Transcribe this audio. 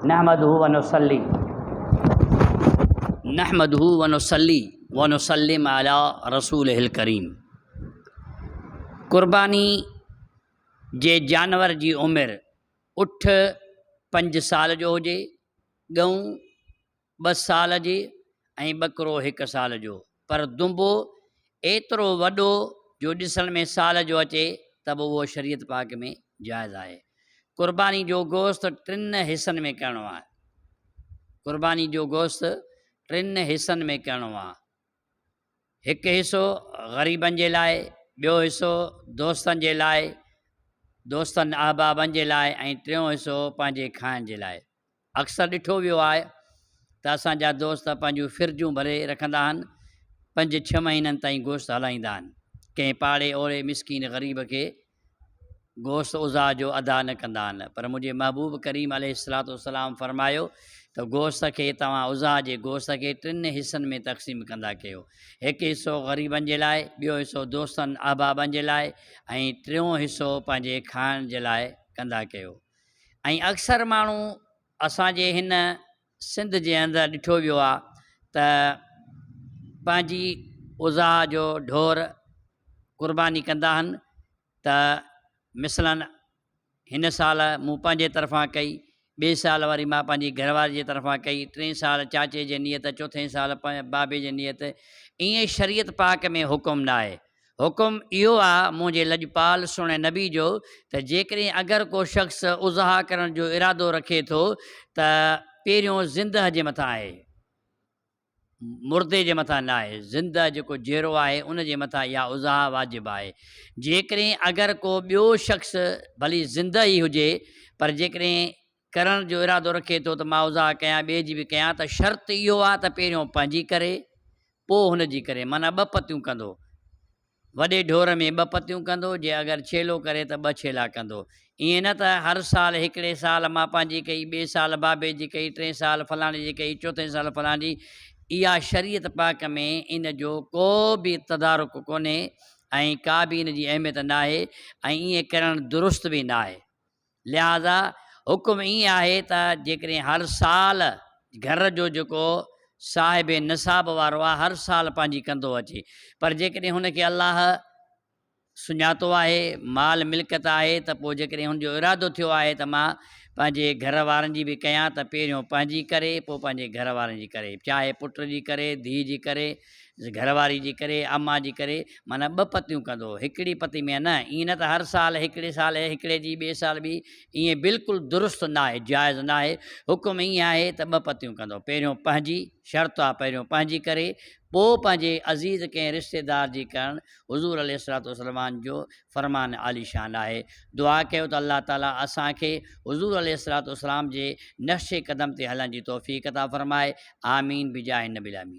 नहमदुहु व नुसल्ली व नुसल्लिम अला रसूलिहिल करीम। कुर्बानी जे जानवर जी उमिरि उठ 5 साल जो हुजे, ॻऊं 2 साल जी ऐं ॿकरो 1 साल जो, पर दुंबो एतिरो वॾो जो ॾिसण में साल जो अचे त बि उहो शरीयत पाक में जाइज़ आहे। कुर्बानी जो गोश्त 3 हिसनि में करणो आहे। कुर्बानी जो गोश्त 3 हिसनि में करणो आहे। 1 हिसो ग़रीबनि जे लाइ, ॿियो हिसो दोस्तनि जे लाइ, दोस्तनि अहबाबनि जे लाइ, ऐं 3हों हिसो पंहिंजे खाइण जे लाइ। अक्सर ॾिठो वियो आहे त असांजा दोस्त पंहिंजूं फिरिजूं भरे रखंदा आहिनि, 5-6 महीननि ताईं गोश्त हलाईंदा आहिनि। कंहिं पाड़े ओड़े मिसकीन ग़रीब खे गोश्त उज़ा जो अदा न कंदा आहिनि, पर मुंहिंजे महबूब करीम अलैहिस्सलातु वस्सलाम फरमायो त गोश्त खे तव्हां उज़ा जे गोश्त खे 3 हिसनि में तक़सीम कंदा कयो। 1 हिसो ग़रीबनि जे लाइ, ॿियो हिसो दोस्तनि अहबाबनि जे लाइ, ऐं 3हों हिसो पंहिंजे खाइण जे लाइ कंदा कयो। ऐं अक्सर माण्हू असांजे हिन सिंध जे अंदरि ॾिठो वियो आहे त पंहिंजी उज़ा जो ढोर कुर्बानी कंदा आहिनि। त मिसलन हिन साल मूं पंहिंजे तरफ़ां कई, ॿिए साल वरी मां पंहिंजी घरवारी जे तरफ़ां कई, 3 साल चाचे जे नियत, 4थे साल बाबे जे नियत। ईअं शरीयत पाक में हुकुम न आहे। हुकुम इहो आहे मुंहिंजे लॼपाल सुहिणे नबी जो त जेकॾहिं अगरि को शख़्स उज़हा करण जो इरादो रखे थो त पहिरियों ज़िंदह जे मथां आहे, मुर्दे जे मथां न आहे। ज़िंदह जेको जहिड़ो आहे उन जे मथां इहा उज़हा वाजिबु आहे। जेकॾहिं अगरि को ॿियो शख़्स भली ज़िंदह ई हुजे, पर जेकॾहिं करण जो इरादो रखे थो त मां उज़हा कयां, ॿिए जी बि कयां, त शर्त इहो आहे त पहिरियों पंहिंजी करे पोइ हुनजी करे, माना 2 पतियूं कंदो। वॾे ढोर में 2 पतियूं कंदो, जे अगरि छेलो करे त 2 छेला कंदो। ईअं न त हर साल हिकिड़े साल मां पंहिंजी कई, ॿिए साल बाबे जी कई, 3 साल फलाणे जी कई, 4थे साल फलाणे जी। इहा शरीयत पाक में इन जो को बि तदारुक कोन्हे ऐं का बि इन जी अहमियत न आहे, ऐं ईअं करणु दुरुस्त बि न आहे। लिहाज़ा हुकुम ईअं आहे त जेकॾहिं हर साल घर जो जेको साहिब निसाब वारो आहे हर साल पंहिंजी कंदो अचे, पर जेकॾहिं हुनखे अलाह सुञातो आहे, माल मिल्कियत आहे, त पोइ जेकॾहिं हुनजो इरादो थियो आहे त मां पंहिंजे घर वारनि जी बि कयां, त पहिरियों पंहिंजी करे पोइ पंहिंजे घर वारनि जी करे, चाहे पुट जी करे, धीउ जी करे, घरवारी जी करे, अम्मा जी करे, माना 2 पतियूं कंदो, हिकिड़ी पती में न। ईअं न त हर साल हिकिड़े साल हिकिड़े जी, ॿिए साल बि, ईअं बिल्कुलु दुरुस्त न आहे, जाइज़ न आहे। हुकुम ईअं आहे त 2 पतियूं कंदो, पहिरियों पंहिंजी, शर्त आहे पहिरियों पंहिंजी करे पोइ पंहिंजे अज़ीज़ कंहिं रिश्तेदार जी करणु हुज़ूर अलैहिस्सलातु वस्सलाम जो फ़रमान आलीशान आहे। दुआ कयो त अल्लाह ताला असांखे हुज़ूर अलैहिस्सलातु वस्सलाम जे नक्शे क़दम ते हलण जी तौफ़ीक़ अता फ़रमाए। आमीन बिजाह नबी आमीन।